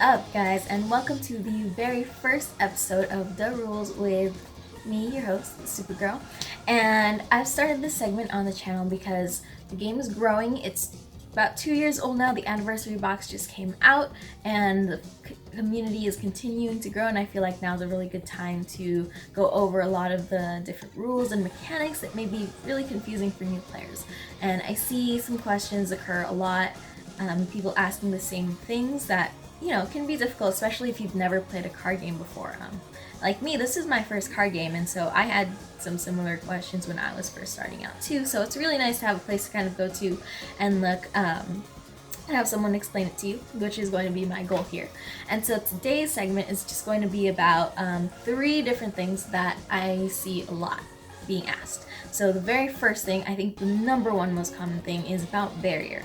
up, guys, and welcome to the very first episode of The Rules with me, your host, Supergirl. And I've started this segment on the channel because the game is growing. It's about 2 years old now. The anniversary box just came out, and the community is continuing to grow, and I feel like now's a really good time to go over a lot of the different rules and mechanics that may be really confusing for new players. And I see some questions occur a lot, people asking the same things that can be difficult, especially if you've never played a card game before. Like me, this is my first card game, and so I had some similar questions when I was first starting out too. So it's really nice to have a place to kind of go to and look, and have someone explain it to you, which is going to be my goal here. And so today's segment is just going to be about 3 different things that I see a lot being asked. So the very first thing, I think the number one most common thing, is about barrier.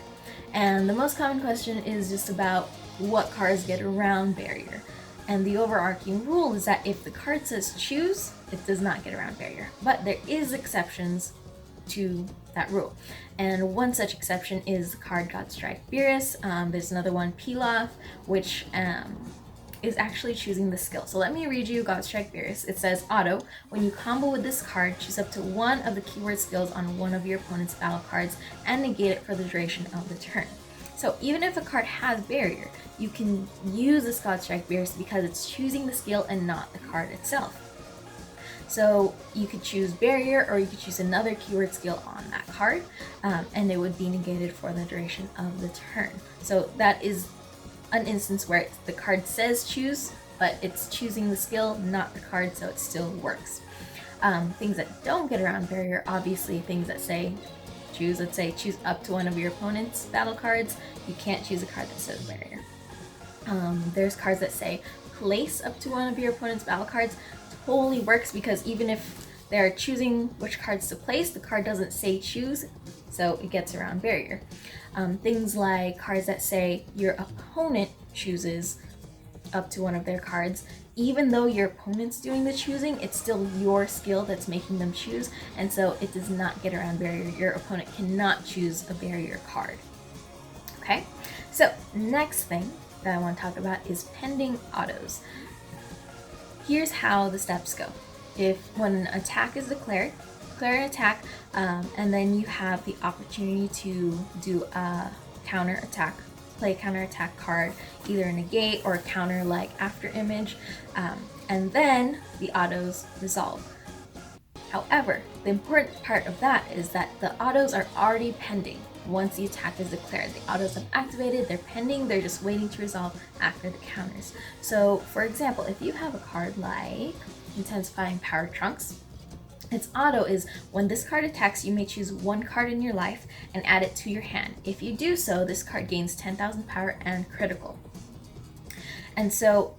And the most common question is just about what cards get around barrier. And the overarching rule is that if the card says choose, it does not get around barrier. But there is exceptions to that rule. And one such exception is the card Godstrike Beerus. There's another one, PLAYA, which is actually choosing the skill. So let me read you Godstrike Beerus. It says, auto, when you combo with this card, choose up to one of the keyword skills on one of your opponent's battle cards and negate it for the duration of the turn. So even if a card has barrier, you can use this Godstrike Beerus because it's choosing the skill and not the card itself. So you could choose barrier, or you could choose another keyword skill on that card, and it would be negated for the duration of the turn. So that is an instance where the card says choose, but it's choosing the skill, not the card, so it still works. Things that don't get around barrier, obviously things that say choose, let's say choose up to one of your opponent's battle cards, you can't choose a card that says barrier. There's cards that say place up to one of your opponent's battle cards. Totally works, because even if they're choosing which cards to place, the card doesn't say choose, so it gets around barrier. Things like cards that say your opponent chooses up to one of their cards, even though your opponent's doing the choosing, it's still your skill that's making them choose, and so it does not get around barrier. Your opponent cannot choose a barrier card. Okay, so next thing that I want to talk about is pending autos. Here's how the steps go. When an attack is declare an attack, and then you have the opportunity to do a counter attack, play a counter attack card, either a negate or a counter like after image, and then the autos resolve. However, the important part of that is that the autos are already pending once the attack is declared. The autos have activated, they're pending, they're just waiting to resolve after the counters. So for example, if you have a card like Intensifying Power Trunks, its auto is when this card attacks, you may choose one card in your life and add it to your hand. If you do so, this card gains 10,000 power and critical. And so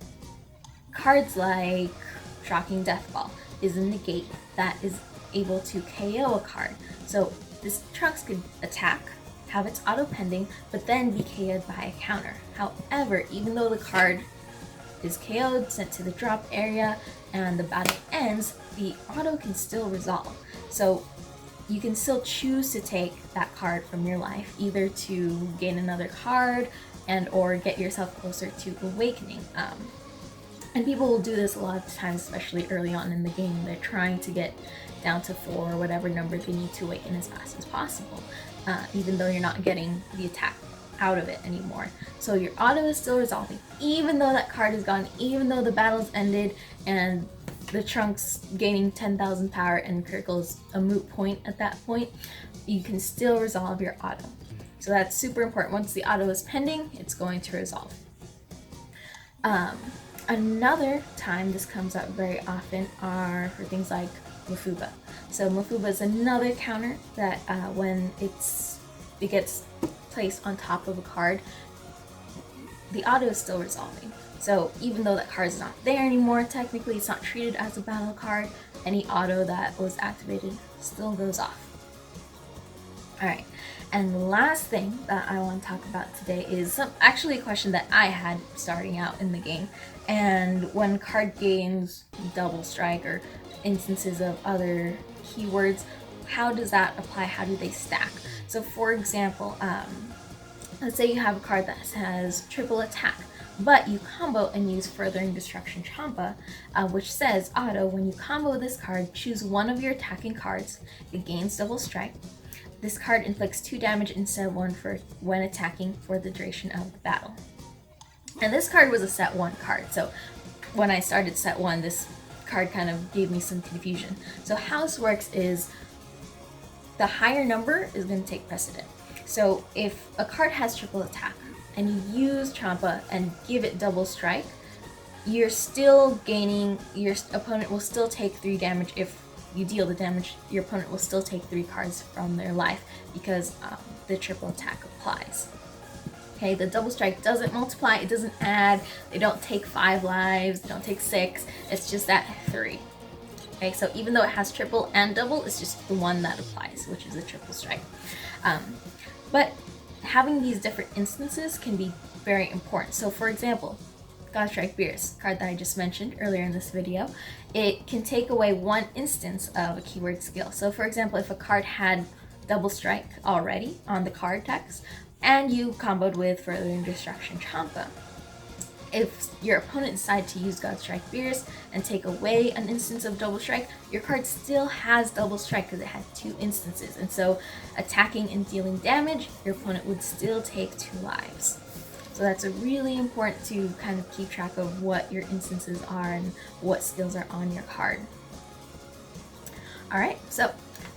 cards like Shocking Death Ball is a negate that is able to KO a card. So this Trunks could attack, have its auto pending, but then be KO'd by a counter. However, even though the card is KO'd, sent to the drop area, and the battle ends, the auto can still resolve. So you can still choose to take that card from your life, either to gain another card and or get yourself closer to awakening. And people will do this a lot of times, especially early on in the game. They're trying to get down to 4 or whatever number they need to awaken as fast as possible, even though you're not getting the attack out of it anymore. So your auto is still resolving, even though that card is gone, even though the battle's ended and the Trunks gaining 10,000 power and critical is a moot point at that point, you can still resolve your auto. So that's super important. Once the auto is pending, it's going to resolve. Another time this comes up very often are for things like Mafuba. So Mafuba is another counter that when it gets placed on top of a card, the auto is still resolving. So even though that card is not there anymore, technically it's not treated as a battle card, any auto that was activated still goes off. Alright, and the last thing that I want to talk about today is actually a question that I had starting out in the game. And when card gains double strike or instances of other keywords, how does that apply? How do they stack? So for example, let's say you have a card that has triple attack, but you combo and use Furthering Destruction Champa, which says, auto, when you combo this card, choose one of your attacking cards. It gains double strike. This card inflicts 2 damage instead of 1 for when attacking for the duration of the battle. And this card was a set 1 card, so when I started set 1, this card kind of gave me some confusion. So how this works is the higher number is going to take precedent. So if a card has triple attack and you use Champa and give it double strike, you're still gaining, your opponent will still take 3 damage. If you deal the damage, your opponent will still take 3 cards from their life because the triple attack applies. Okay, the double strike doesn't multiply, it doesn't add, they don't take 5 lives, they don't take 6, it's just that 3. Okay, so even though it has triple and double, it's just the one that applies, which is a triple strike. But having these different instances can be very important. So for example, Godstrike Beerus, card that I just mentioned earlier in this video, it can take away 1 instance of a keyword skill. So for example, if a card had double strike already on the card text, and you comboed with Furthering Destruction Champa, if your opponent decided to use Godstrike Beerus and take away an instance of double strike, your card still has double strike because it had 2 instances. And so attacking and dealing damage, your opponent would still take 2 lives. So that's really important to kind of keep track of what your instances are and what skills are on your card. Alright, so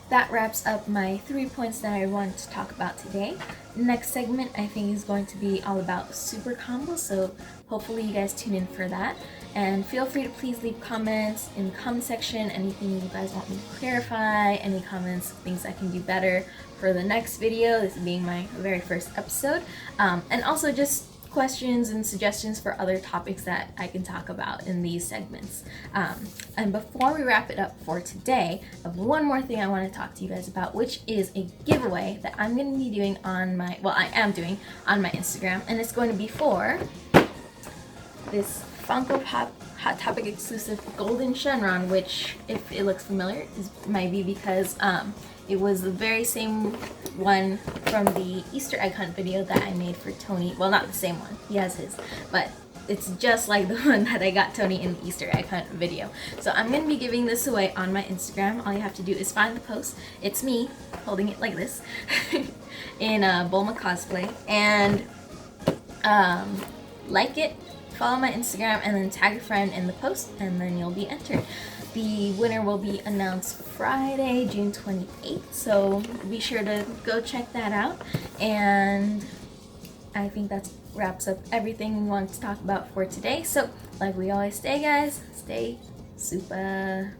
that wraps up my 3 points that I wanted to talk about today. Next segment I think is going to be all about super combos, so hopefully you guys tune in for that. And feel free to please leave comments in the comment section, anything you guys want me to clarify, any comments, things I can do better for the next video, this being my very first episode. And also just questions and suggestions for other topics that I can talk about in these segments. And before we wrap it up for today, I have one more thing I want to talk to you guys about, which is a giveaway that I'm going to be doing on my, well, I am doing on my Instagram, and it's going to be for this Funko Pop Hot Topic exclusive Golden Shenron, which, if it looks familiar, might be because it was the very same one from the Easter egg hunt video that I made for Tony. Well, not the same one, he has his, but it's just like the one that I got Tony in the Easter egg hunt video. So I'm going to be giving this away on my Instagram. All you have to do is find the post. It's me holding it like this in Bulma cosplay, and like it, follow my Instagram, and then tag a friend in the post, and then you'll be entered. The winner will be announced Friday, June 28th, so be sure to go check that out. And I think that wraps up everything we wanted to talk about for today. So, like we always say, guys, stay super.